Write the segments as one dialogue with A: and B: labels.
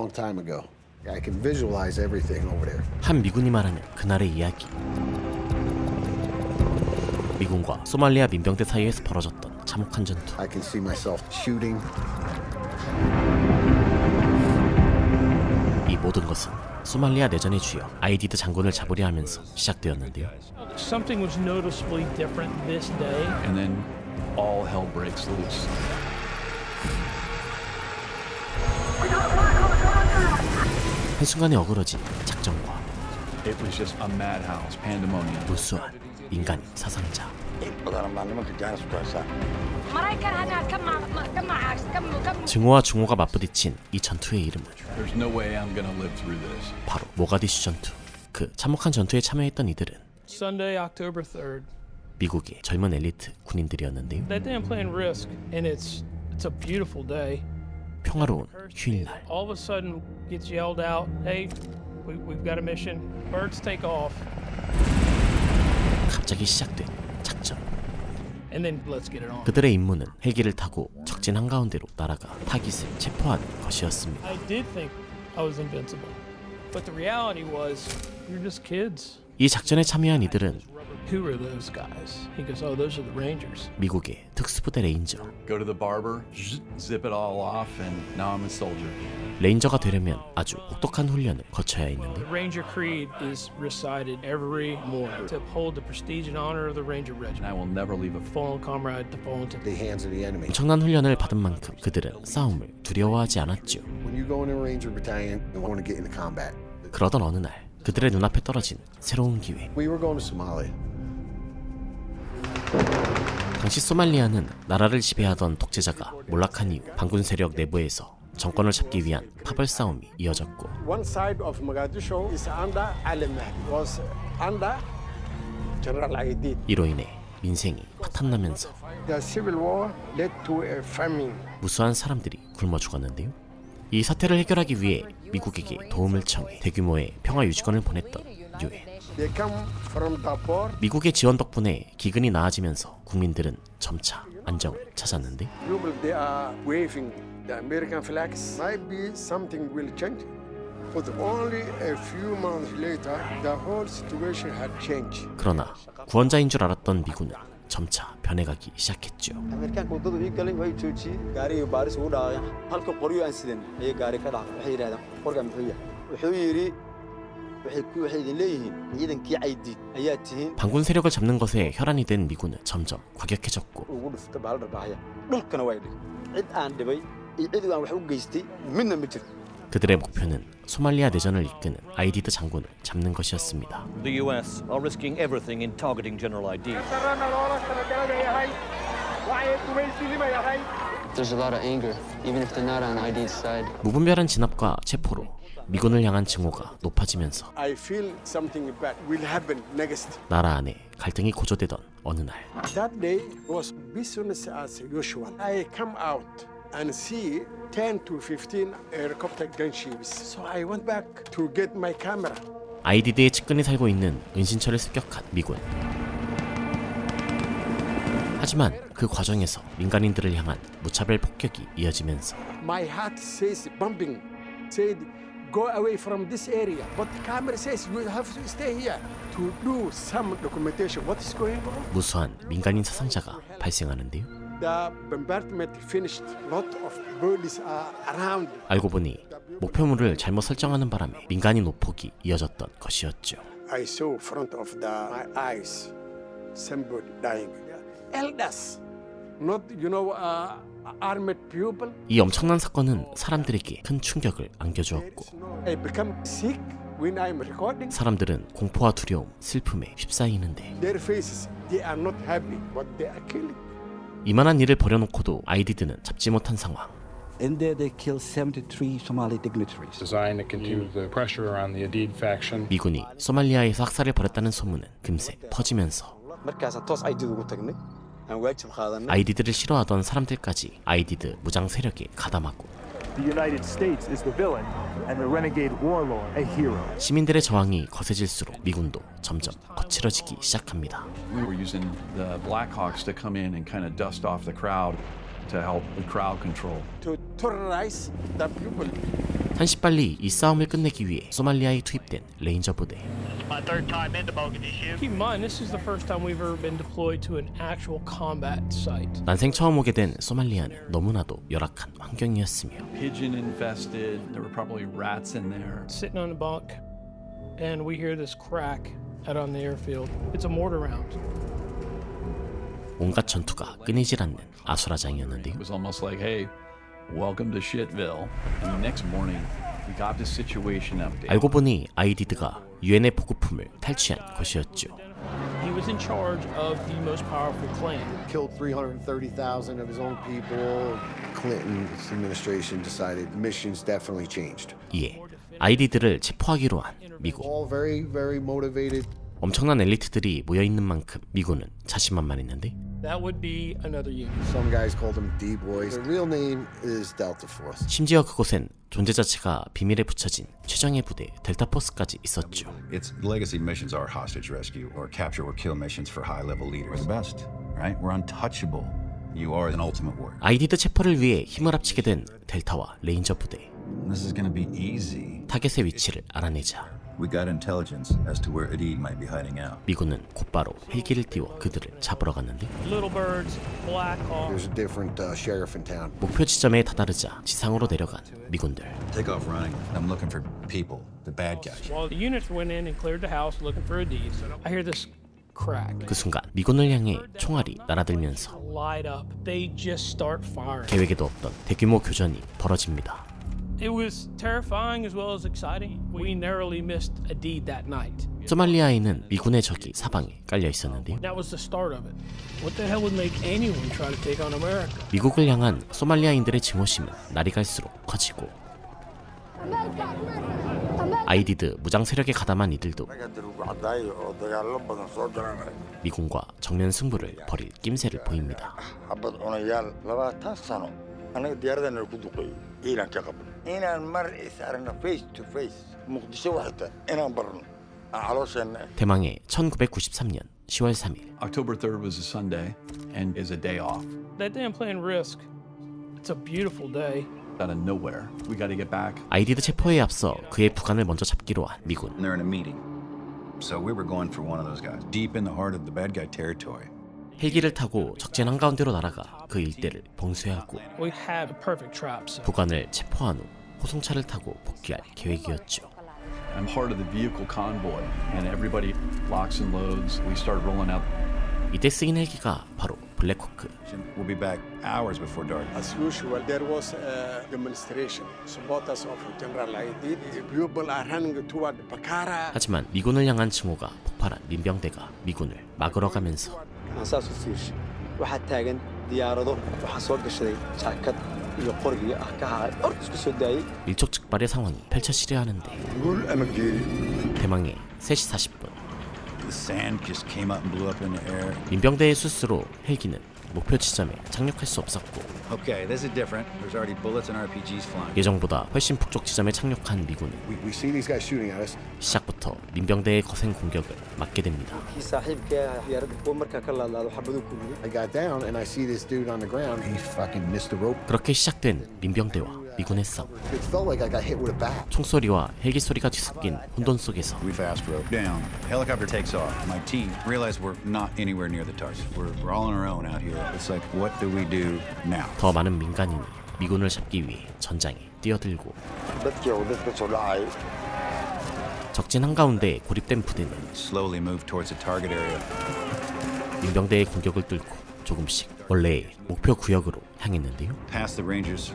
A: long time ago. I can visualize everything over there.
B: 한 미군이 말하는 그날의 이야기. 미군과 소말리아 민병대 사이에서 벌어졌던 참혹한 전투.
A: I can see myself shooting.
B: 이 모든 것은 소말리아 내전의 주역 아이디드 장군을 잡으려 하면서 시작되었는데요.
C: Something was noticeably different this day.
D: And then all hell breaks loose.
B: 한순간에 어그러진 작전과
D: It was just a madhouse, pandemonium.
B: 무수한 인간이 사상자. 증오와 중오가 맞부딪힌 이 전투의 이름은
D: There's no way I'm gonna live through this.
B: 바로 모가디슈 전투. 그 참혹한 전투에 참여했던 이들은
C: Sunday, October 3rd.
B: 미국의 젊은 엘리트 군인들이었는데요.
C: That day I'm playing Risk, and it's a beautiful day.
B: 평화로운 휴일날
C: All of a sudden, gets yelled out, "Hey, we've got a mission. Birds take off."
B: 갑자기 시작된 작전.
C: And then let's get it on.
B: 그들의 임무는 헬기를 타고 적진 한가운데로 날아가 타깃을 체포하는 것이었습니다.
C: I did think I was invincible, but the reality was, you're just kids.
B: 이 작전에 참여한 이들은
C: Who are those guys? He goes, "Oh, those are the Rangers."
B: 미국의 특수부대 레인저.
D: Go to the barber, zip it all off, and now I'm a soldier.
B: 레인저가 되려면 아주 혹독한 훈련을 거쳐야 했는데
C: The Ranger Creed is recited every morning to uphold the prestige and honor of the Ranger
D: And
C: Regiment.
D: I will never leave a
C: Fallen comrade to fall into
A: The hands of the enemy.
B: 엄청난 훈련을 받은 만큼 그들은 싸움을 두려워하지 않았죠.
A: When you go in a Ranger battalion, you want to get into combat.
B: 그러던 어느 날 그들의 눈앞에 떨어진 새로운 기회.
A: We were going to Somalia.
B: 당시 소말리아는 나라를 지배하던 독재자가 몰락한 이후 반군 세력 내부에서 정권을 잡기 위한 파벌 싸움이 이어졌고
E: One side of Mogadishu is under Ali Mahdi, was under General Aidid.
B: 이로 인해 민생이 파탄나면서
E: The civil war led to a famine.
B: 무수한 사람들이 굶어 죽었는데요. 이 사태를 해결하기 위해 미국에게 도움을 청해 대규모의 평화 유지권을 보냈던 유엔.
E: They come from Darfur.
B: 미국의 지원 덕분에 기근이 나아지면서 국민들은 점차 안정을 찾았는데
E: People they are waving the American flags. Maybe something will change. But only a few months later, the whole situation had changed.
B: 그러나 구원자인 줄 알았던 미군은 점차 변해가기 시작했죠.
F: American wadadu ii galay way joojiyay gaariga baaris ugu dhaawaya halka qoryo aan sidan ayay gaari ka dhacay waxay yiraahdeen qorga muxuu yahay wuxuu yiri waxay idin leeyihiin ciidankii Aidid ayaa tihiin
B: 반군 세력을 잡는 것에 혈안이 된 미군은 점점 과격해졌고
F: ugu dhufta baal dharbahaya dhulkana way dhig cid aan dhibay iyo cid aan wax u geystay midna ma jiro.
B: 그들의 목표는 소말리아 내전을 이끄는 아이디드 장군을 잡는 것이었습니다.
G: The US are risking everything in targeting General Aidid.
H: There's a lot of anger, even if they're not on Aidid's side.
B: 무분별한 진압과 체포로 미군을 향한 증오가 높아지면서
E: I feel something bad will happen next.
B: 나라 안에 갈등이 고조되던 어느 날
E: That day was business as usual. I come out and see 10 to 15 helicopter gunships. So I went back to get my camera.
B: 아이디드의 측근이 살고 있는 은신처를 습격한 미군. 하지만 그 과정에서 민간인들을 향한 무차별 폭격이 이어지면서
E: My heart says bumping, said go away from this area. But the camera says you have to stay here to do some documentation. What is going on?
B: 무수한 민간인 사상자가 발생하는데요.
E: The bombardment finished. Lot of birds are around.
B: 알고 보니 목표물을 잘못 설정하는 바람에 민간인 오폭이 이어졌던 것이었죠.
E: I saw front of my eyes somebody dying. Elders, not armed people.
B: 이 엄청난 사건은 사람들에게 큰 충격을 안겨주었고
E: I become sick when I'm recording.
B: 사람들은 공포와 두려움, 슬픔에 휩싸이는데
E: Their faces, they are not happy, but they are killing.
B: 이만한 일을 벌여놓고도 아이디드는 잡지 못한 상황.
I: In there, they killed 73 Somali dignitaries.
J: Designed to continue the pressure on the Aidid faction.
B: 미군이 소말리아에서 학살을 벌였다는 소문은 금세 퍼지면서
F: markaasaan toos Aidid ugu tagnay aan waajib qaadanay.
B: 아이디드를 싫어하던 사람들까지 아이디드 무장 세력에 가담하고
K: The United States is the villain and the renegade warlord a hero.
B: 시민들의 저항이 거세질수록 미군도 점점 거칠어지기 시작합니다.
D: We were using the Blackhawks to come in and kind of dust off the crowd to help with crowd control.
E: To terrorize the people.
B: 한시빨리 이 싸움을 끝내기 위해 소말리아에 투입된 레인저 부대.
C: Keep in mind, this is the first time we've ever been deployed to an actual combat site.
B: 난생 처음 오게 된 소말리아는 너무나도 열악한 환경이었으며
D: Pigeon infested. There were probably rats in there.
C: Sitting on the bunk, and we hear this crack out on the airfield. It's a mortar round.
B: 온갖 전투가 끊이질 않는 아수라장이었는데요.
D: It was almost like, hey, welcome to Shitville. And the next morning, we got this situation update.
B: 알고 보니 아이디드가 유엔의 보급품을 탈취한 것이었죠.
C: He was in charge of the most powerful clan.
A: Killed 330,000 of his own people. Clinton's administration decided missions definitely changed.
B: 이에 아이디드를 체포하기로 한 미국.
A: All very, very motivated.
B: 엄청난 엘리트들이 모여있는 만큼 미군은 자신만만했는데
C: That would be another unit.
A: Some guys called them D-boys. Their real name is Delta Force.
B: 심지어 그곳엔 존재 자체가 비밀에 붙여진 최정예 부대 델타포스까지 있었죠.
L: Its legacy missions are hostage rescue or capture or kill missions for high-level leaders. We're the best, right? We're untouchable. You are an ultimate warrior.
B: 아이디드 체포를 위해 힘을 합치게 된 델타와 레인저 부대.
L: This is going to be easy.
B: 타겟의 위치를 알아내자
L: We got intelligence as to where Adid might be hiding out.
B: 미군은 곧바로 헬기를 띄워 그들을 잡으러 갔는데
C: Little Birds, Black Hawk.
A: There's a different sheriff in town.
B: 목표 지점에 다다르자 지상으로 내려간 미군들.
L: Take off running. I'm looking for people, the bad guys.
C: While the units went in and cleared the house looking for Adid, I hear this crack.
B: 그 순간 미군을 향해 총알이 날아들면서
C: Light up. They just start firing.
B: 계획에도 없던 대규모 교전이 벌어집니다.
C: It was terrifying as well as exciting. We narrowly missed Adid that night.
B: 소말리아에는 미군의 적이 사방에 깔려 있었는데요.
C: That was the start of it. What the hell would make anyone try to take on America?
B: 미국을 향한 소말리아인들의 증오심은 날이 갈수록 커지고 아이디드 무장 세력에 가담한 이들도 미군과 정면 승부를 벌일 낌새를 보입니다. 대망의 1993년 10월 3일
D: October 3rd was a Sunday and is a day off.
C: That day I'm playing Risk. It's a beautiful day.
D: Out of nowhere, we got to get back.
B: 아이디드 체포에 앞서 그의 부관을 먼저 잡기로 한 미군.
L: They're in a meeting. So we were going for one of those guys, deep in the heart of the bad guy territory.
B: 헬기를 타고 적진 한가운데로 날아가 그 일대를 봉쇄하고
C: We had a perfect trap set.
B: 부관을 체포한 후 호송차를 타고 복귀할 계획이었죠.
D: I'm part of the vehicle convoy, and everybody locks and loads. We start rolling out.
B: 이때 쓰인 헬기가 바로 블랙호크.
L: We'll be back hours before dark.
E: As usual, there was a demonstration. Supporters of General Aidid. People are running toward Bakara.
B: 하지만 미군을 향한 증오가 폭발한 민병대가 미군을 막으러 가면서
F: ansaasu fiirshay waxaa taagan diyaarado waxaa soo gashaday jaakad iyo qoriga ah ka haay isku soo daayay
B: 일촉즉발의 상황이 펼쳐지려 하는데 대망의 3시 40분
L: The sand just came up and blew up in the air.
B: 민병대의 수스로 헬기는 목표 지점에 착륙할 수 없었고
L: Okay, this is different. There's already bullets and RPGs flying.
B: 예정보다 훨씬 북쪽 지점에 착륙한 미군은
A: We see these guys shooting at us.
B: 시작부터 민병대의 거센 공격을 맞게 됩니다.
F: kii saaxiibkee diyaaradda kuwa markaa ka laadlaado xabaduu ku riday
A: I got down and I see this dude on the ground. He fucking missed the rope.
B: 그렇게 시작된 민병대와 미군의 싸움.
A: It felt like I got hit with a bat.
B: 총소리와 헬기 소리가 뒤섞인 혼돈 속에서
L: We fast rope down. Helicopter takes off. My team realize we're not anywhere near the target. We're all on our own out here. It's like, what do we do now?
B: 더 많은 민간인이 미군을 잡기 위해 전장에 뛰어들고 적진 한가운데 고립된 부대는
L: Slowly move towards the target area.
B: 민병대의 공격을 뚫고 조금씩 원래의 목표 구역으로 향했는데요.
L: Past the Rangers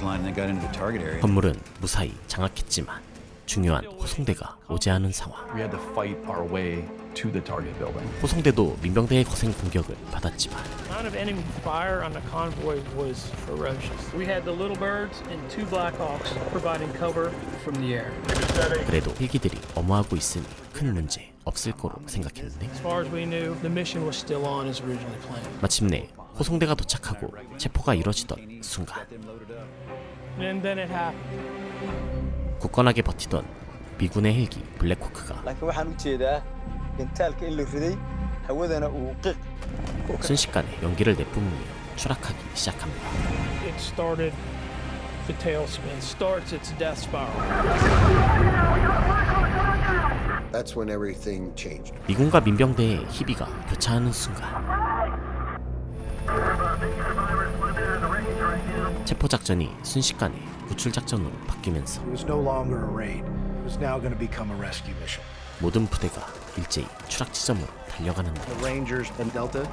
L: line and then got into the target area.
B: 건물은 무사히 장악했지만 중요한 호송대가 오지 않은 상황.
D: We had to fight our way to the target building.
B: 호송대도 민병대의 거센 공격을 받았지만
C: The amount of enemy fire on the convoy was ferocious. We had the Little Birds and 2 Black Hawks providing cover from the air.
B: 그래도 헬기들이 엄호하고 있으니 큰 문제 없을 거로 생각했는데
C: As far as we knew, the mission was still on as originally planned.
B: 마침내 호송대가 도착하고 체포가 이뤄지던 순간
C: And then it happened.
B: 굳건하게 버티던 미군의 헬기 블랙호크가
F: laakiin waxaan u jeedaa gantaalka in la riday hawadana uu qiiq
B: 순식간에 연기를 내뿜으며 추락하기 시작합니다.
C: It started the tailspin starts its death spiral.
A: That's when everything changed.
B: 미군과 민병대의 희비가 교차하는 순간 체포 작전이 순식간에 구출 작전으로 바뀌면서
K: It was no longer a raid. It was now going to become a rescue mission.
B: 모든 부대가 일제히 추락 지점으로 달려가는데
K: The Rangers and Delta,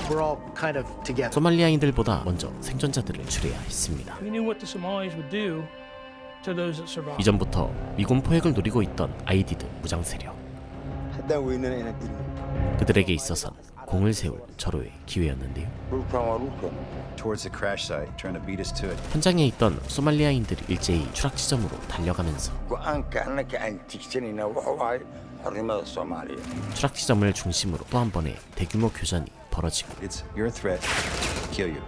K: we're all kind of together.
B: 소말리아인들보다 먼저 생존자들을 추려야 했습니다.
C: We knew what the Somalis would do to those that survived.
B: 이전부터 미군 포획을 노리고 있던 아이디드 무장 세력.
F: 하여튼 우리는 애들
B: 그들에게 있어선 공을 세울 절호의 기회였는데요.
L: Towards the crash site, trying to beat us to it.
B: 현장에 있던 소말리아인들이 일제히 추락 지점으로 달려가면서 추락 지점을 중심으로 또 한 번의 대규모 교전이 벌어지고
L: It's your threat. Kill you.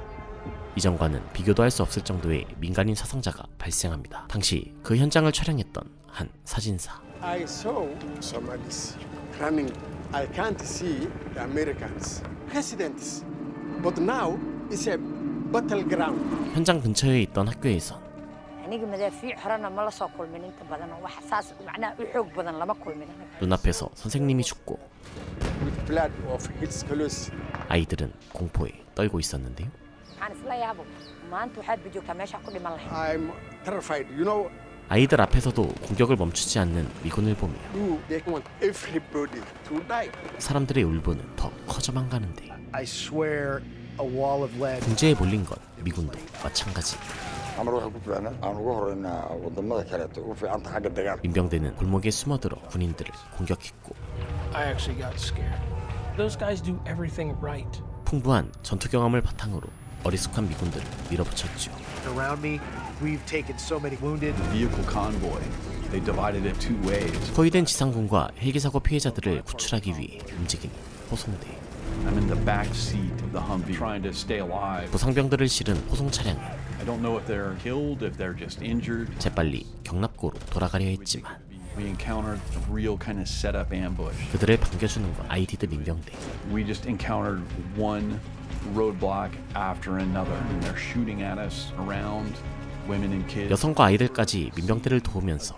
B: 이전과는 비교도 할 수 없을 정도의 민간인 사상자가 발생합니다. 당시 그 현장을 촬영했던 한 사진사.
E: I saw Somalis running. I can't see the Americans, residents. But now it's a battleground.
B: 현장 근처에 있던 학교에선 눈앞에서 선생님이 죽고
E: With blood of his fellows.
B: 아이들은 공포에 떨고 있었는데요.
E: I'm terrified. You know,
B: 아이들 앞에서도 공격을 멈추지 않는 미군을 보며
E: they want everybody to die.
B: 사람들의 울분은 더 커져만 가는데
K: I swear a wall of lead.
B: 궁지에 몰린 건 미군도 마찬가지. 민병대는 골목에 숨어들어 군인들을 공격했고
C: I actually got scared. Those guys do everything right.
B: 풍부한 전투 경험을 바탕으로 어리숙한 미군들을 밀어붙였죠.
K: Around me, we've taken so many wounded.
D: Vehicle convoy. They divided it two ways.
B: 포위된 지상군과 헬기 사고 피해자들을 구출하기 위해 움직이는 호송대.
D: I'm in the back seat of the Humvee, trying to stay alive.
B: 부상병들을 실은 호송 차량은
D: I don't know if they're killed, if they're just injured.
B: 재빨리 경납고로 돌아가려 했지만
D: We encountered a real kind of setup ambush.
B: 그들을 반겨주는 건 아이디드 민병대.
D: We just encountered one roadblock after another, and they're shooting at us around, women and kids.
B: 여성과 아이들까지 민병대를 도우면서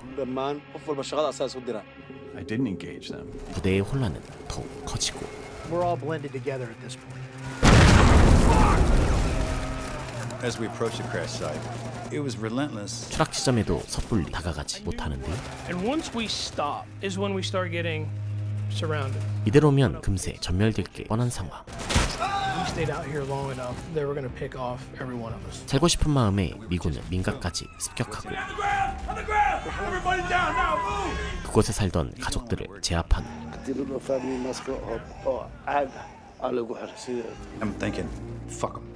D: I didn't engage them.
B: 부대의 혼란은 더욱 커지고
K: We're all blended together at this point.
L: As we approached the crash site, it was relentless.
B: 추락 지점에도 섣불리 다가가지 못하는데요.
C: And once we stop is when we start getting surrounded.
B: 이대로면 금세 전멸될 게 뻔한 상황.
C: We stayed out here long enough. They were going to pick off every one of us.
B: 살고 싶은 마음에 미군은 민가까지 습격하고 그곳에 살던 가족들을 제압하는
L: I'm thinking, fuck them.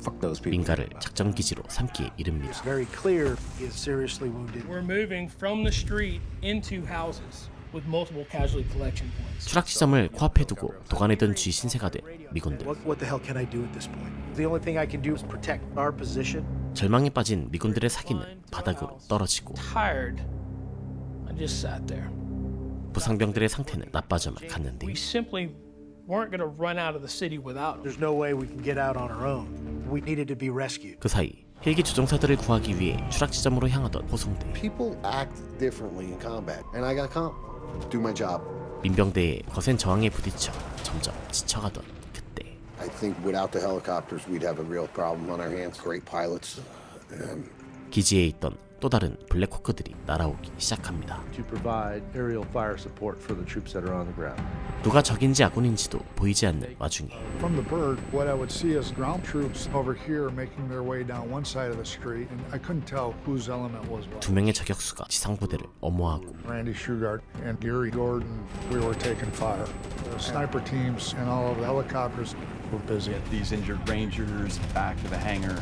L: Fuck those people.
B: 민가를 작전 기지로 삼기에 이릅니다.
K: It's very clear he is seriously wounded.
C: We're moving from the street into houses with multiple casualty collection points.
B: 추락 지점을 코앞에 두고 도가내던 쥐 신세가 된 미군들.
K: What the hell can I do at this point? The only thing I can do is protect our position.
B: 절망에 빠진 미군들의 사기는 바닥으로 떨어지고
C: Tired. I just sat there.
B: 부상병들의 상태는 나빠져만 갔는데
C: We simply weren't going to run out of the city without them.
K: There's no way we can get out on our own. We needed to be rescued.
B: 그 사이 헬기 조종사들을 구하기 위해 추락 지점으로 향하던 호송대.
A: People act differently in combat, and I got calm. Do my job.
B: 민병대의 거센 저항에 부딪혀 점점 지쳐가던 그때
A: I think without the helicopters, we'd have a real problem on our hands. Great pilots.
B: 기지에 있던 또 다른 블랙호크들이 날아오기 시작합니다.
M: To provide aerial fire support for the troops that are on the ground.
B: 누가 적인지 아군인지도 보이지 않는 와중에
N: From the bird, what I would see is ground troops over here making their way down one side of the street, and I couldn't tell whose element was what.
B: 두 명의 저격수가 지상부대를 엄호하고
N: Randy Shugart and Gary Gordon, we were taking fire. The sniper teams and all of the helicopters were busy.
D: These injured Rangers back to the hangar.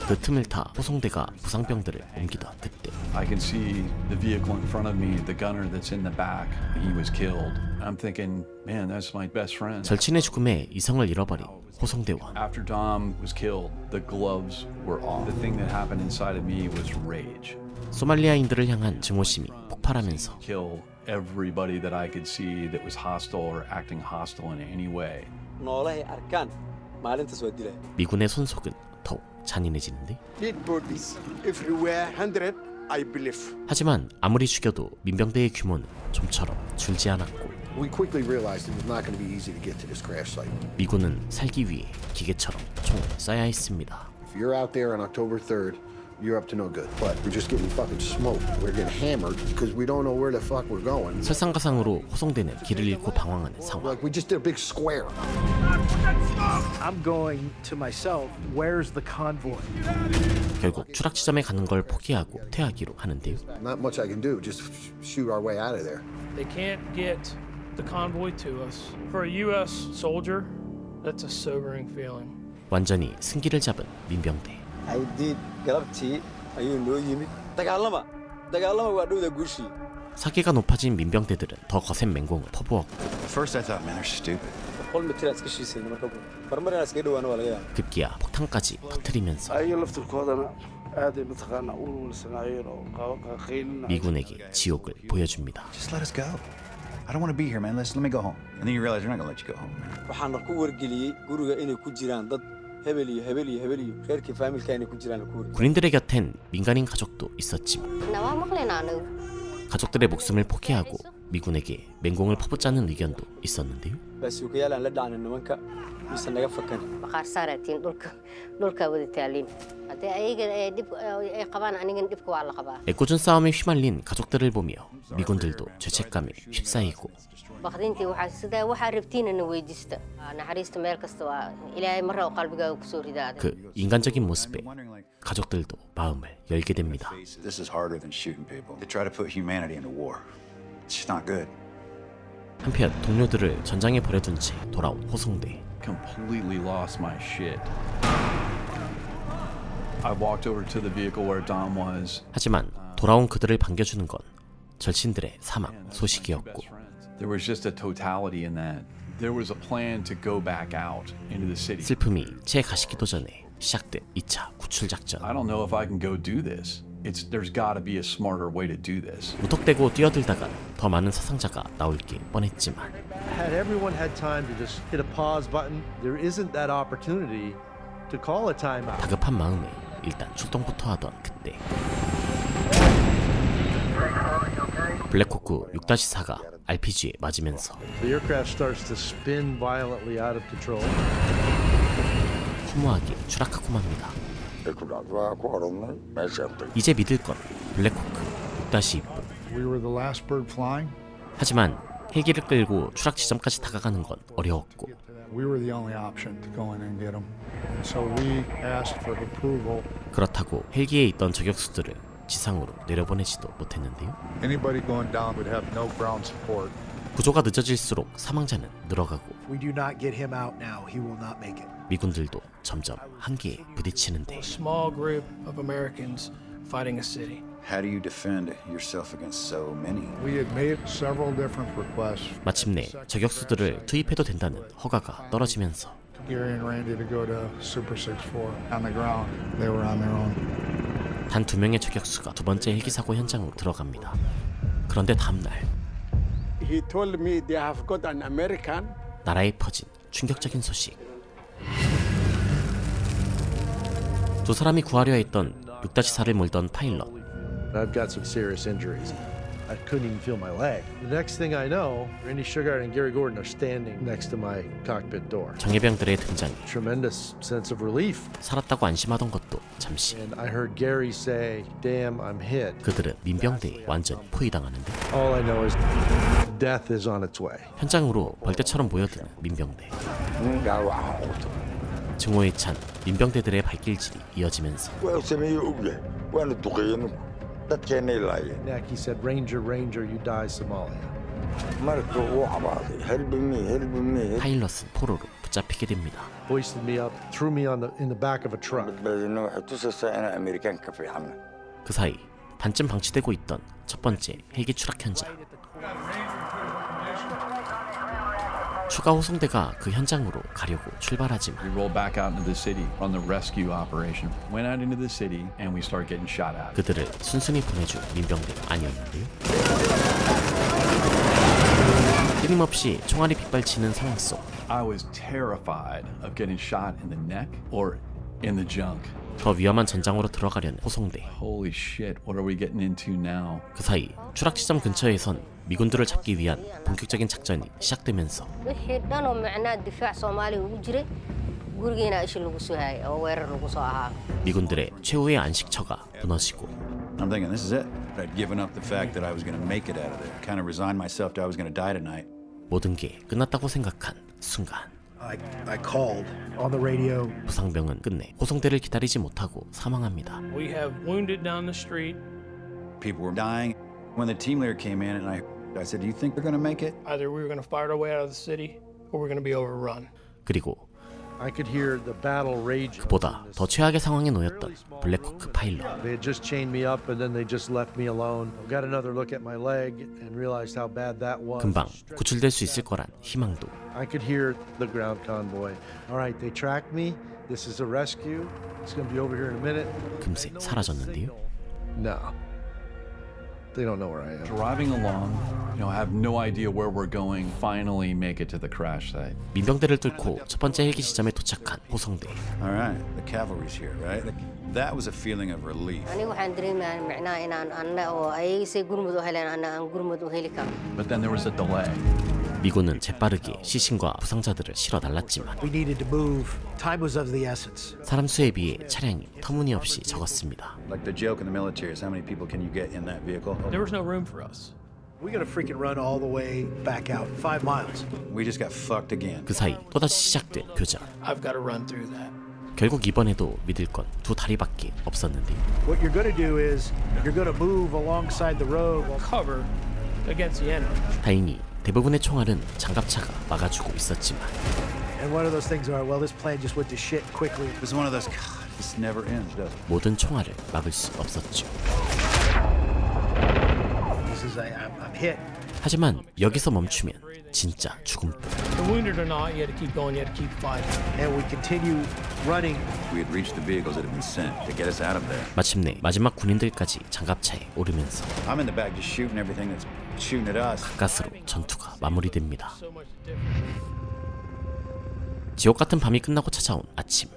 B: 그 틈을 타 호송대가 부상병들을 옮기던 그때
D: I can see the vehicle in front of me, the gunner that's in the back. He was killed. I'm thinking, man, that's my best friend.
B: 절친의 죽음에 이성을 잃어버린 호송대원.
D: After Dom was killed, the gloves were off. The thing that happened inside of me was rage.
B: 소말리아인들을 향한 증오심이 폭발하면서
D: Kill everybody that I could see that was hostile or acting hostile in any way.
F: 노래의 arkan. 말은 뜻
B: 미군의 손속은 더욱 잔인해지는데
E: Dead bodies everywhere, 100, I believe.
B: 하지만 아무리 죽여도 민병대의 규모는 좀처럼 줄지 않았고
A: We quickly realized it was not going to be easy to get to this crash site.
B: 미군은 살기 위해 기계처럼 총을 쏴야 했습니다.
A: If you're out there on October 3rd, you're up to no good. But we're just getting fucking smoked. We're getting hammered because we don't know where the fuck we're going.
B: 설상가상으로 호송대는 길을 잃고 방황하는 상황.
A: Like we just did a big square.
K: I'm going to myself, where's the convoy?
B: 결국 추락 지점에 가는 걸 포기하고 퇴하기로 하는데요.
A: Not much I can do. Just shoot our way out of there.
C: They can't get the convoy to us. For a U.S. soldier, that's a sobering feeling.
B: 완전히 승기를 잡은 민병대.
F: Aydiid galabtii ayuu noo yimid. Dagaalama waa dhowda guushii.
B: 사기가 높아진 민병대들은 더 거센 맹공을 퍼부었고
L: First I thought, man, they're stupid.
F: Qol mitira iska shiisay marka marmarina iska dhawaano waa laga yaabaa.
B: 급기야 폭탄까지 터뜨리면서 미군에게 지옥을 보여줍니다.
L: Just let us go. I don't want to be here, man. Let me go home. And then you realize they're not going to let you go home.
F: Waxaan ku wargeliyay guriga inay ku jiraan dad hebel iyo reerkii familka inay ku jiraan ku wargeliyay.
B: 군인들의 곁엔 민간인 가족도 있었지만 가족들의 목숨을 포기하고 미군에게 맹공을 퍼붓자는 의견도 있었는데요.
F: Baasuukayaal aan la dhacnin nimanka mise naga fakan.
O: Maqaar saaratiin dhulka wada taaliin. Haddii ayaga dib ay qabaan anigan dhibka waa la qabaa.
B: 애꿎은 싸움에 휘말린 가족들을 보며 미군들도 죄책감에 휩싸이고
O: baqdintii waxaa rabtiinana weydiista naxariista meel kasta waa ilaahay mar rabo qalbigaaga kusoo ridaa.
B: 그 인간적인 모습에 가족들도 마음을 열게 됩니다.
L: This is harder than shooting people. They try to put humanity into war. It's just not good.
B: 한편 동료들을 전장에 버려둔 채 돌아온 호송대.
D: Completely lost my shit. I walked over to the vehicle where Dom was.
B: 하지만 돌아온 그들을 반겨주는 건 절친들의 사망 소식이었고
D: There was just a totality in that. There was a plan to go back out into the city.
B: 슬픔이 채 가시기도 전에 시작된 2차 구출 작전.
D: I don't know if I can go do this. There's got to be a smarter way to do this.
B: 무턱대고 뛰어들다가 더 많은 사상자가 나올 게 뻔했지만
M: Had everyone had time to just hit a pause button, there isn't that opportunity to call a timeout.
B: 다급한 마음에 일단 출동부터 하던 그때 블랙호크 6-4가 RPG에 맞으면서
M: The aircraft starts to spin violently out of control.
B: 허무하게 추락하고 맙니다. 이제 믿을 건 블랙호크 6-2뿐.
N: We were the last bird flying.
B: 하지만 헬기를 끌고 추락 지점까지 다가가는 건 어려웠고
N: We were the only option to go in and get them. So we asked for approval.
B: 그렇다고 헬기에 있던 저격수들을 지상으로 내려보내지도 못했는데요.
N: Anybody going down would have no ground support.
B: 구조가 늦어질수록 사망자는 늘어가고
K: We do not get him out now. He will not make it.
B: 미군들도 점점 한계에 부딪히는데
C: A small group of Americans fighting a city.
L: How do you defend yourself against so many?
N: We had made several different requests.
B: 마침내 저격수들을 투입해도 된다는 허가가 떨어지면서
N: Gary and Randy to go to Super 6-4 on the ground. They were on their own.
B: 단 2명의 저격수가 두 번째 헬기 사고 현장으로 들어갑니다. 그런데 다음 날
E: He told me they have got an American.
B: 나라에 퍼진 충격적인 소식. 두 사람이 구하려 했던 6-4를 몰던 파일럿.
M: I've got some serious injuries. I couldn't even feel my leg. The next thing I know, Randy Sugart and Gary Gordon are standing next to my cockpit door.
B: 정예병들의 등장에
M: Tremendous sense of relief.
B: 살았다고 안심하던 것도 잠시.
M: And I heard Gary say, "Damn, I'm hit."
B: 그들은 민병대에 완전히 포위당하는데
M: All I know is death is on its way.
B: 현장으로 벌떼처럼 모여드는 민병대. 증오에 찬 민병대들의 발길질이 이어지면서
M: He said, "Ranger, Ranger, you die Somalia."
B: 파일럿은 포로로 붙잡히게 됩니다.
M: Hoisted me up, threw me in the back of a truck.
B: 그 사이 반쯤 방치되고 있던 첫 번째 헬기 추락 현장. 추가 호송대가 그 현장으로 가려고 출발하지만
D: We rolled back out into the city on the rescue operation. Went out into the city and we started getting shot at.
B: 그들을 순순히 보내줄 민병대가 아니었는데요. 끊임없이 총알이 빗발치는 상황 속
D: I was terrified of getting shot in the neck or in the junk.
B: 더 위험한 전장으로 들어가려는 호송대.
D: Holy shit, what are we getting into now?
B: 그 사이 추락 지점 근처에선 미군들을 잡기 위한 본격적인 작전이 시작되면서
O: wixii dhan oo macnaa difaac Soomaaliya ugu jiray gurigeena ishi lagu soo hayay oo weerar lagu soo ahaa.
B: 미군들의 최후의 안식처가 무너지고
L: I'm thinking this is it. I'd given up the fact that I was going to make it out of there. Kind of resigned myself to I was going to die tonight.
B: 모든 게 끝났다고 생각한 순간
M: I called on the radio.
B: 부상병은 끝내 호송대를 기다리지 못하고 사망합니다.
C: We have wounded down the street.
L: People were dying. When the team leader came in and I said, do you think they're going to make it?
C: Either we were going to fight our way out of the city or we're going to be overrun.
B: 그리고
M: I could hear the battle raging.
B: 그보다 더 최악의 상황에 놓였던 블랙호크 파일럿.
M: They had just chained me up and then they just left me alone. Got another look at my leg and realized how bad that was.
B: 금방 구출될 수 있을 거란 희망도.
M: I could hear the ground convoy. All right, they tracked me. This is a rescue. It's going to be over here in a minute.
B: 금세 사라졌는데요.
M: No. They don't know where I am.
D: Driving along, have no idea where we're going. Finally make it to the crash site.
B: 민병대를 뚫고 첫 번째 헬기 지점에 도착한 호송대.
L: All right, the cavalry's here, right? That was a feeling of relief.
O: Ani waxaan dareemayay macnaa inaan anna oo ayagisay gurmud u heleen anna aan gurmud u heli karo.
D: But then there was a delay.
B: 미군은 재빠르게 시신과 부상자들을 실어 날랐지만
M: We needed to move. Time was of the essence.
B: 사람 수에 비해 차량이 터무니없이 적었습니다.
L: Like the joke in the military is how many people can you get in that vehicle?
C: There was no room for us.
M: We're going to freaking run all the way back out. 5 miles.
L: We just got fucked again.
B: 그 사이 또다시 시작된 교전.
C: I've got to run through that.
B: 결국 이번에도 믿을 건 두 다리밖에 없었는데요.
M: What you're going to do is you're going to move alongside the road.
C: Cover against the enemy.
B: 다행히 대부분의 총알은 장갑차가 막아주고 있었지만
M: And one of those things are, well, this plane just went to shit quickly.
L: It was one of those, God, this never ends, does it?
B: 모든 총알을 막을 수 없었죠.
M: This is, I'm hit.
B: 하지만 여기서 멈추면 진짜 죽음뿐.
C: The wounded or not, you had to keep going. You had to keep fighting.
M: And we continue running.
L: We had reached the vehicles that had been sent to get us out of there.
B: 마침내 마지막 군인들까지 장갑차에 오르면서
L: I'm in the back just shooting everything that's shooting at us.
B: 가까스로 전투가 마무리됩니다. 지옥 같은 밤이 끝나고 찾아온 아침.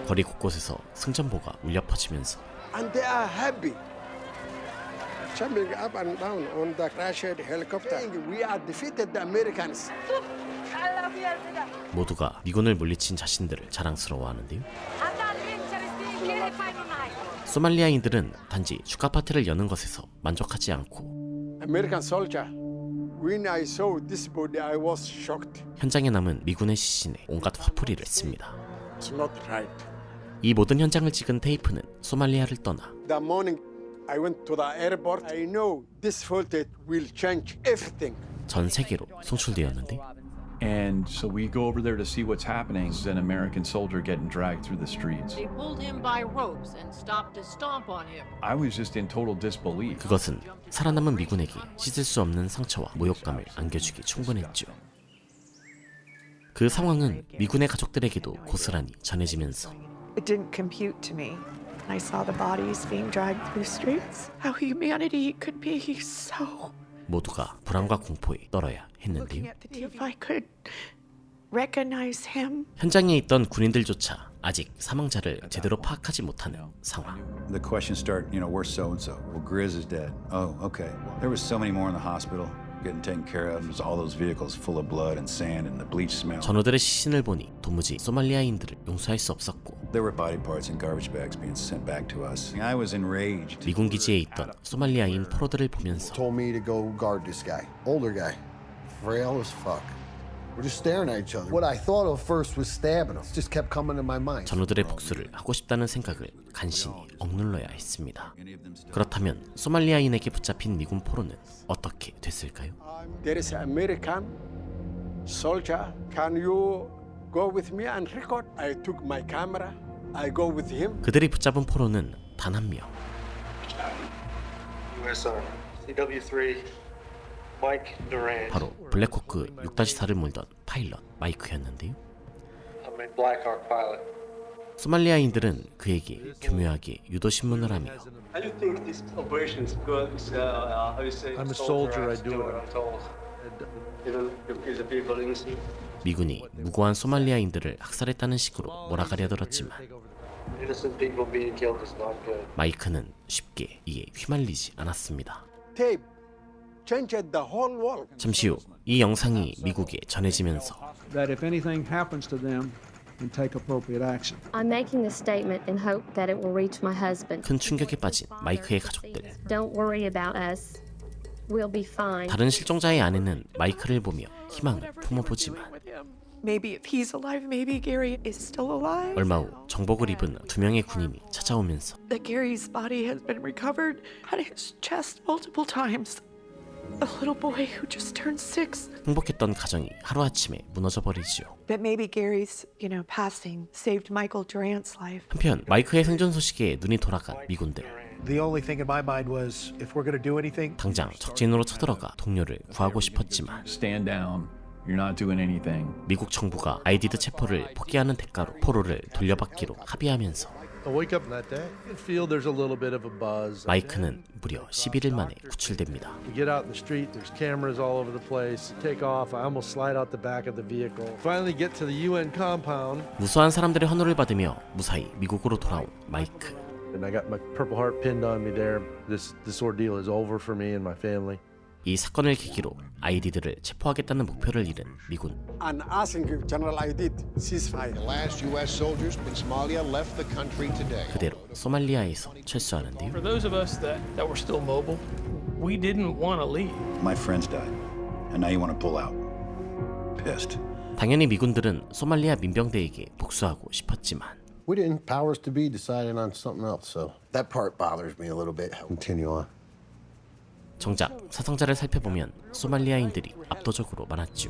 B: 거리 곳곳에서 승전보가 울려 퍼지면서
E: And they are happy. Jumping up and down on the crashed helicopter. We are defeated the Americans.
B: 모두가 미군을 물리친 자신들을 자랑스러워하는데요. 소말리아인들은 단지 축하 파티를 여는 것에서 만족하지 않고
E: American soldier. When I saw this body, I was shocked.
B: 현장에 남은 미군의 시신에 온갖 화풀이를 씁니다.
E: It's not right.
B: 이 모든 현장을 찍은 테이프는 소말리아를 떠나
E: The morning I went to the airport, I know this footage will change everything.
B: 전 세계로 송출되었는데
D: And so we go over there to see what's happening. There's an American soldier getting dragged through the streets.
P: They pulled him by ropes and stopped to stomp on him.
D: I was just in total disbelief.
B: 그것은 살아남은 미군에게 씻을 수 없는 상처와 모욕감을 안겨주기 충분했죠. 그 상황은 미군의 가족들에게도 고스란히 전해지면서
Q: It didn't compute to me. I saw the bodies being dragged through streets. How humanity could be so.
B: 모두가 불안과 공포에 떨어야 했는데요.
Q: If I could recognize him.
B: 현장에 있던 군인들조차 아직 사망자를 제대로 파악하지 못하는 상황.
L: The questions start, where's so-and-so? Well, Grizz is dead. Oh, okay. There was so many more in the hospital getting taken care of. There's all those vehicles full of blood and sand and the bleach smell.
B: 전우들의 시신을 보니 도무지 소말리아인들을 용서할 수 없었고
L: There were body parts and garbage bags being sent back to us. I was enraged.
B: 미군 기지에 있던 소말리아인 포로들을 보면서
A: Told me to go guard this guy, older guy, frail as fuck. We're just staring at each other. What I thought of first was stabbing him. It just kept coming to my mind.
B: 전우들의 복수를 하고 싶다는 생각을 간신히 억눌러야 했습니다. 그렇다면 소말리아인에게 붙잡힌 미군 포로는 어떻게 됐을까요?
E: There is an American soldier. Can you go with me and record? I took my camera. I go with him.
B: 그들이 붙잡은 포로는 단 한 명.
R: USR CW3 Mike Duran.
B: 바로 블랙호크 6-4를 몰던 파일럿 마이크였는데요.
R: I'm a Black Hawk pilot.
B: 소말리아인들은 그에게 교묘하게 유도 신문을 하며
R: How do you think this operation is going? How do you say?
M: I'm a soldier. I do it.
R: Even if the vehicle didn't see.
B: 미군이 무고한 소말리아인들을 학살했다는 식으로 몰아가려 들었지만
R: Innocent people being killed is not good.
B: 마이크는 쉽게 이에 휘말리지 않았습니다.
E: Tape changed the whole world.
B: 잠시 후 이 영상이 미국에 전해지면서
S: That if anything happens to them, and take appropriate action.
T: I'm making this statement in hope that it will reach my husband.
B: 큰 충격에 빠진 마이크의 가족들.
T: Don't worry about us. We'll be fine.
B: 다른 실종자의 아내는 마이크를 보며 희망을 품어보지만
Q: Maybe if he's alive, maybe Gary is still alive.
B: 얼마 후 정복을 입은 2명의 군인이 찾아오면서
Q: That Gary's body has been recovered and his chest multiple times. A little boy who just turned 6.
B: 행복했던 가정이 하루아침에 무너져버리지요.
Q: But maybe Gary's, passing saved Michael Durant's life.
B: 한편 마이크의 생존 소식에 눈이 돌아간 미군들.
M: The only thing in my mind was if we're going to do anything,
B: 당장 적진으로 쳐들어가 동료를 구하고 싶었지만
D: Stand down. You're not doing anything.
B: 미국 정부가 아이디드 체포를 포기하는 대가로 포로를 돌려받기로 합의하면서
M: I wake up that day and feel there's a little bit of a buzz.
B: 마이크는 무려 11일 만에 구출됩니다.
M: We get out in the street, there's cameras all over the place. Take off, I almost slide out the back of the vehicle. Finally get to the UN compound.
B: 무수한 사람들의 환호를 받으며 무사히 미국으로 돌아온 마이크.
M: And I got my Purple Heart pinned on me there. This ordeal is over for me and my family.
B: 이 사건을 계기로 아이디드를 체포하겠다는 목표를 이룬 미군.
E: And asking General Aidid ceasefire.
A: The last U.S. soldiers in Somalia left the country today.
B: 그대로 소말리아에서 철수하는데요.
C: For those of us that were still mobile, we didn't want to leave.
L: My friends died, and now you want to pull out. Pissed.
B: 당연히 미군들은 소말리아 민병대에게 복수하고 싶었지만
A: We didn't. Powers to be decided on something else, so that part bothers me a little bit. Continue on.
B: 정작 사상자를 살펴보면 소말리아인들이 압도적으로 많았죠.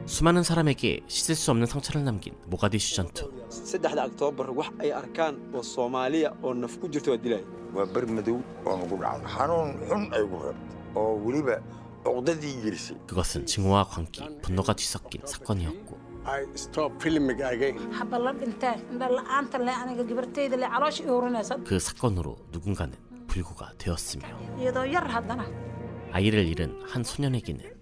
B: 수많은 사람에게 씻을 수 없는 상처를 남긴 모가디슈 전투.
F: 3 أكتوبر wax ay arkaan oo Soomaaliya oo naf ku jirto waa dilay.
U: waa bar madow oo nagu dhacday xanuun xun ay gu rabtay oo weliba cuqdadii gelisay.
B: 그것은 증오와 광기, 분노가 뒤섞인 사건이었고
E: I stopped filming again.
B: 그 사건으로 누군가는 불구가 되었으며 아이를 잃은 한 소년에게는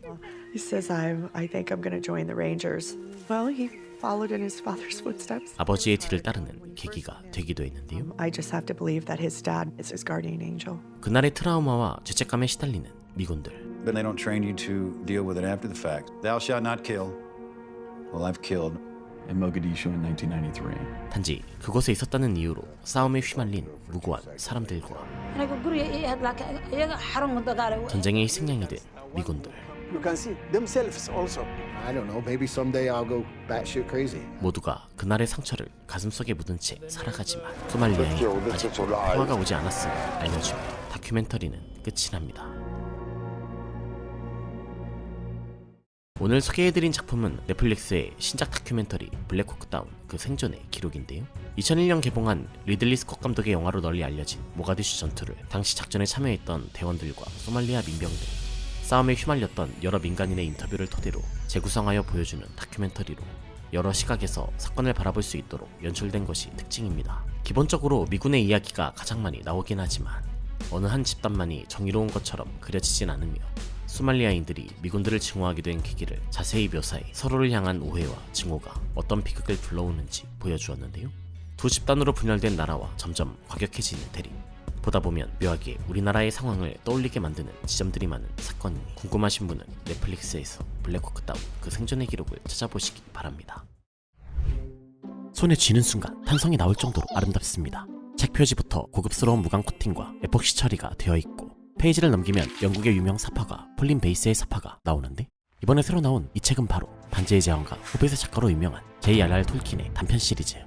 Q: He says, I think I'm going to join the Rangers. Well, he followed in his father's footsteps.
B: 아버지의 뒤를 따르는 계기가 되기도 했는데요.
Q: I just have to believe that his dad is his guardian angel.
B: 그날의 트라우마와 죄책감에 시달리는 미군들.
L: But they don't train you to deal with it after the fact. Thou shalt not kill. Well, I've killed.
D: In Mogadishu in 1993.
B: 단지 그곳에 있었다는 이유로 싸움에 휘말린 무고한 사람들과 전쟁의 희생양이 된 미군들.
E: You can see themselves also.
A: I don't know. Maybe someday I'll go batshit crazy.
B: 모두가 그날의 상처를 가슴속에 묻은 채 살아가지만 소말리아에 아직 평화가 오지 않았음을 알려주며 다큐멘터리는 끝이 납니다. 오늘 소개해드린 작품은 넷플릭스의 신작 다큐멘터리 블랙호크 다운 그 생존의 기록인데요. 2001년 개봉한 리들리 스콧 감독의 영화로 널리 알려진 모가디슈 전투를 당시 작전에 참여했던 대원들과 소말리아 민병들, 싸움에 휘말렸던 여러 민간인의 인터뷰를 토대로 재구성하여 보여주는 다큐멘터리로 여러 시각에서 사건을 바라볼 수 있도록 연출된 것이 특징입니다. 기본적으로 미군의 이야기가 가장 많이 나오긴 하지만 어느 한 집단만이 정의로운 것처럼 그려지진 않으며 소말리아인들이 미군들을 증오하게 된 계기를 자세히 묘사해 서로를 향한 오해와 증오가 어떤 비극을 불러오는지 보여주었는데요. 두 집단으로 분열된 나라와 점점 과격해지는 대립. 보다 보면 묘하게 우리나라의 상황을 떠올리게 만드는 지점들이 많은 사건이니 궁금하신 분은 넷플릭스에서 블랙호크 다운 그 생존의 기록을 찾아보시기 바랍니다. 손에 쥐는 순간 탄성이 나올 정도로 아름답습니다. 책 표지부터 고급스러운 무광 코팅과 에폭시 처리가 되어 있고 페이지를 넘기면 영국의 유명 사파가 폴린 베이스의 사파가 나오는데 이번에 새로 나온 이 책은 바로 반지의 제왕과 호빗의 작가로 유명한 J.R.R. 톨킨의 단편 시리즈.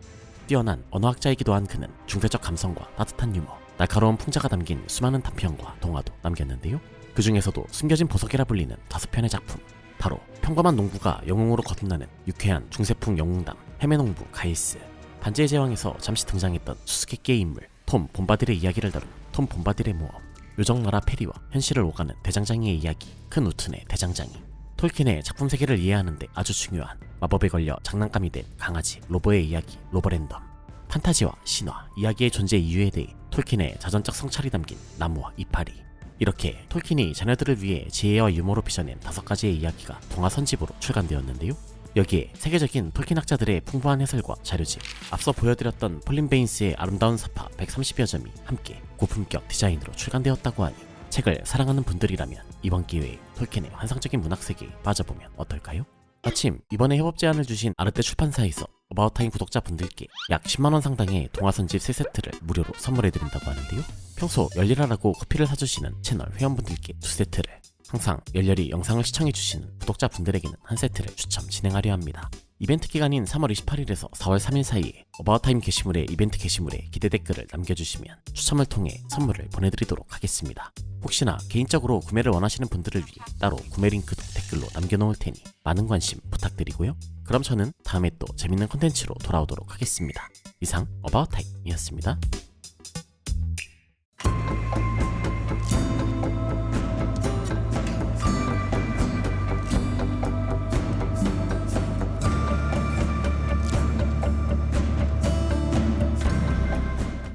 B: 뛰어난 언어학자이기도 한 그는 중세적 감성과 따뜻한 유머, 날카로운 풍자가 담긴 수많은 단편과 동화도 남겼는데요. 그 중에서도 숨겨진 보석이라 불리는 5편의 작품, 바로 평범한 농부가 영웅으로 거듭나는 유쾌한 중세풍 영웅담 헤메농부 가이스, 반지의 제왕에서 잠시 등장했던 수수께끼의 인물 톰 봄바딜의 이야기를 다룬 톰 봄바딜의 모험, 요정나라 페리와 현실을 오가는 대장장이의 이야기 큰 우튼의 대장장이, 톨킨의 작품 세계를 이해하는 데 아주 중요한 마법에 걸려 장난감이 된 강아지 로보의 이야기 로버랜덤, 판타지와 신화, 이야기의 존재 이유에 대해 톨킨의 자전적 성찰이 담긴 나무와 이파리, 이렇게 톨킨이 자녀들을 위해 지혜와 유머로 빚어낸 5가지의 이야기가 동화 선집으로 출간되었는데요. 여기에 세계적인 톨킨 학자들의 풍부한 해설과 자료집, 앞서 보여드렸던 폴린 베인스의 아름다운 사파 130여 점이 함께 고품격 디자인으로 출간되었다고 하니 책을 사랑하는 분들이라면 이번 기회에 톨킨의 환상적인 문학세계에 빠져보면 어떨까요? 마침 이번에 협업 제안을 주신 아르떼 출판사에서 어바웃타임 구독자분들께 약 10만원 상당의 동화선집 3세트를 무료로 선물해드린다고 하는데요. 평소 열일하라고 커피를 사주시는 채널 회원분들께 2세트를, 항상 열렬히 영상을 시청해주시는 구독자분들에게는 1세트를 추첨 진행하려 합니다. 이벤트 기간인 3월 28일에서 4월 3일 사이에 어바웃타임 게시물의 이벤트 게시물에 기대 댓글을 남겨주시면 추첨을 통해 선물을 보내드리도록 하겠습니다. 혹시나 개인적으로 구매를 원하시는 분들을 위해 따로 구매 링크도 댓글로 남겨놓을 테니 많은 관심 부탁드리고요. 그럼 저는 다음에 또 재밌는 콘텐츠로 돌아오도록 하겠습니다. 이상 어바웃타임이었습니다.